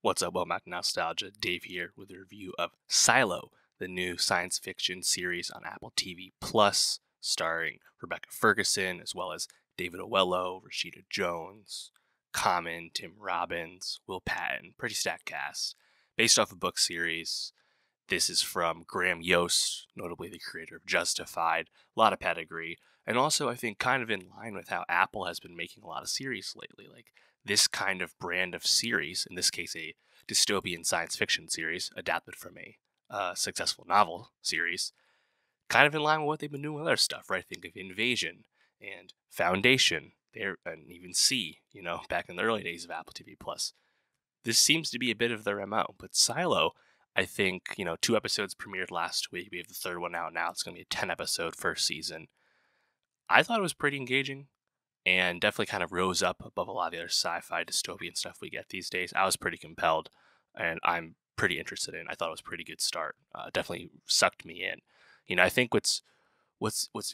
What's up, welcome back to Nowstalgia. Dave here with a review of Silo, the new science fiction series on Apple TV Plus, starring Rebecca Ferguson, as well as David Oello, Rashida Jones, Common, Tim Robbins, Will Patton. Pretty stacked cast. Based off a book series. This is from Graham Yost, notably the creator of Justified. A lot of pedigree. And also, I think, kind of in line with how Apple has been making a lot of series lately. Like, this kind of brand of series, in this case a dystopian science fiction series adapted from a successful novel series, kind of in line with what they've been doing with other stuff, right? Think of Invasion and Foundation, there, and even C, back in the early days of Apple TV Plus. This seems to be a bit of their MO, but Silo, I think, 2 episodes premiered last week. We have the third one out now. It's going to be a 10-episode first season. I thought it was pretty engaging and definitely kind of rose up above a lot of the other sci-fi dystopian stuff we get these days. I was pretty compelled, and I'm pretty interested in. I thought it was a pretty good start. Definitely sucked me in. I think what's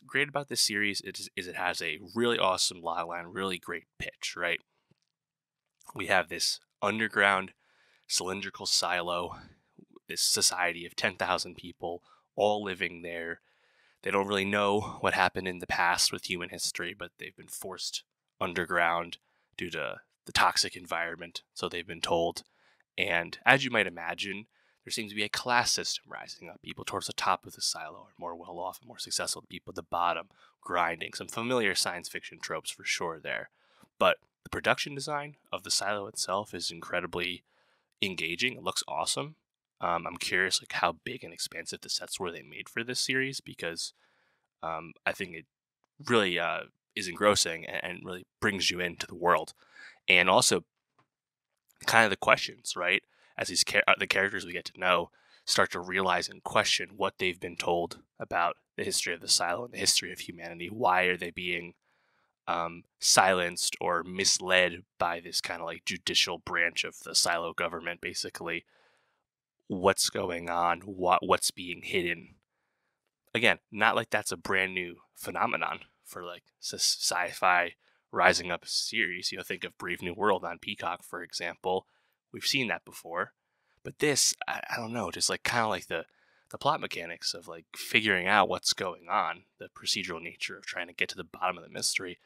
great about this series is it has a really awesome logline, really great pitch, right? We have this underground cylindrical silo, this society of 10,000 people all living there. They don't really know what happened in the past with human history, but they've been forced underground due to the toxic environment, so they've been told. And as you might imagine, there seems to be a class system rising up. People towards the top of the silo are more well-off and more successful than people at the bottom, grinding. Some familiar science fiction tropes for sure there. But the production design of the silo itself is incredibly engaging. It looks awesome. I'm curious how big and expansive the sets were they made for this series, because I think it really is engrossing and really brings you into the world. And also kind of the questions, right? As the characters we get to know start to realize and question what they've been told about the history of the silo and the history of humanity. Why are they being silenced or misled by this kind of judicial branch of the silo government, basically? What's going on, what's being hidden. Again, not like that's a brand new phenomenon for sci-fi rising up series. Think of Brave New World on Peacock, for example. We've seen that before. But this, I don't know, just kind of the plot mechanics of figuring out what's going on, the procedural nature of trying to get to the bottom of the mystery.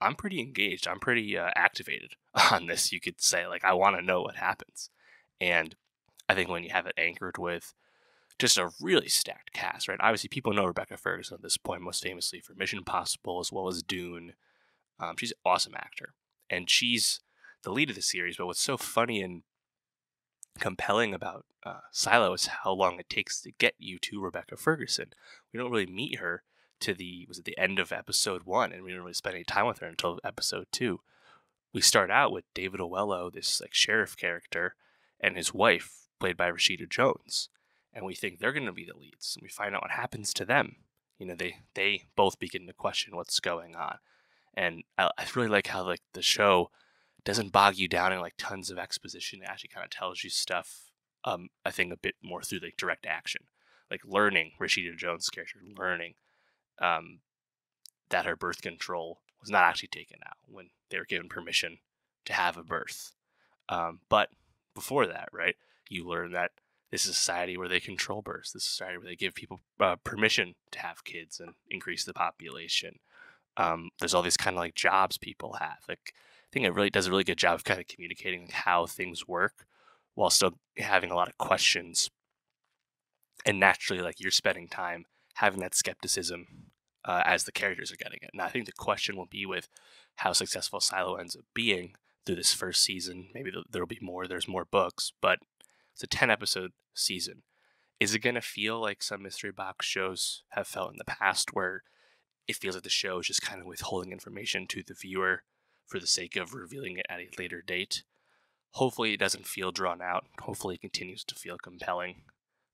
I'm pretty engaged. I'm pretty activated on this, you could say. I want to know what happens. And I think when you have it anchored with just a really stacked cast, right? Obviously, people know Rebecca Ferguson at this point, most famously for Mission Impossible as well as Dune. She's an awesome actor, and she's the lead of the series. But what's so funny and compelling about Silo is how long it takes to get you to Rebecca Ferguson. We don't really meet her to the end of episode 1, and we don't really spend any time with her until episode 2. We start out with David Oello, this sheriff character, and his wife, played by Rashida Jones, and we think they're going to be the leads, and we find out what happens to them. They both begin to question what's going on, and I really like how the show doesn't bog you down in tons of exposition. It actually kind of tells you stuff. I think a bit more through direct action, learning Rashida Jones' character, learning that her birth control was not actually taken out when they were given permission to have a birth. But before that, right, you learn that this is a society where they control births. This is a society where they give people permission to have kids and increase the population. There's all these kind of jobs people have. I think it really does a really good job of kind of communicating how things work while still having a lot of questions. And naturally, you're spending time having that skepticism as the characters are getting it. Now, I think the question will be with how successful Silo ends up being through this first season. Maybe there'll be more. There's more books, but it's a 10-episode season. Is it going to feel like some mystery box shows have felt in the past, where it feels like the show is just kind of withholding information to the viewer for the sake of revealing it at a later date? Hopefully it doesn't feel drawn out. Hopefully it continues to feel compelling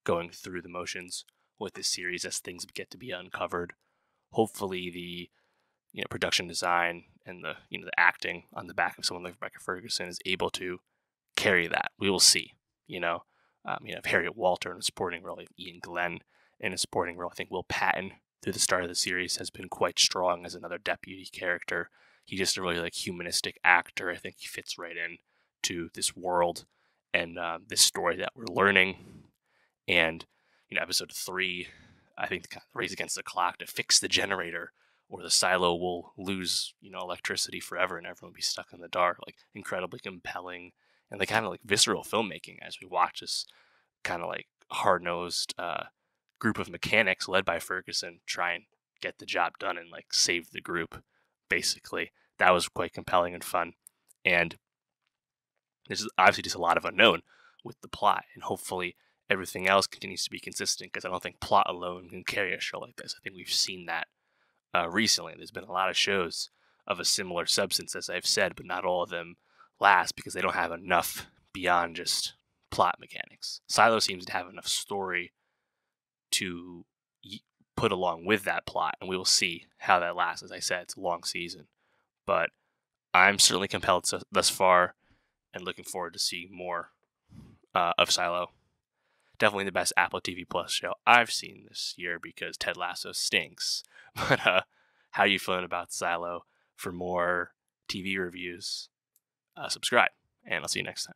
going through the motions with this series as things get to be uncovered. Hopefully the production design and the acting on the back of someone like Rebecca Ferguson is able to carry that. We will see. You have Harriet Walter in a supporting role. You have Ian Glenn in a supporting role. I think Will Patton, through the start of the series, has been quite strong as another deputy character. He's just a really humanistic actor. I think he fits right in to this world, and this story that we're learning. And episode 3, I think, kind of race against the clock to fix the generator, or the silo will lose electricity forever, and everyone will be stuck in the dark. Like, incredibly compelling, and the kind of like visceral filmmaking as we watch this kind of like hard-nosed group of mechanics led by Ferguson try and get the job done and like save the group. Basically, that was quite compelling and fun. And there's obviously just a lot of unknown with the plot, and hopefully everything else continues to be consistent, because I don't think plot alone can carry a show like this. I think we've seen that recently. There's been a lot of shows of a similar substance, as I've said, but not all of them last because they don't have enough beyond just plot mechanics. Silo seems to have enough story to put along with that plot, and we will see how that lasts. As I said, it's a long season, but I'm certainly compelled thus far, and looking forward to see more of Silo. Definitely the best Apple TV Plus show I've seen this year, because Ted Lasso stinks. But how are you feeling about Silo? For more TV reviews, subscribe, and I'll see you next time.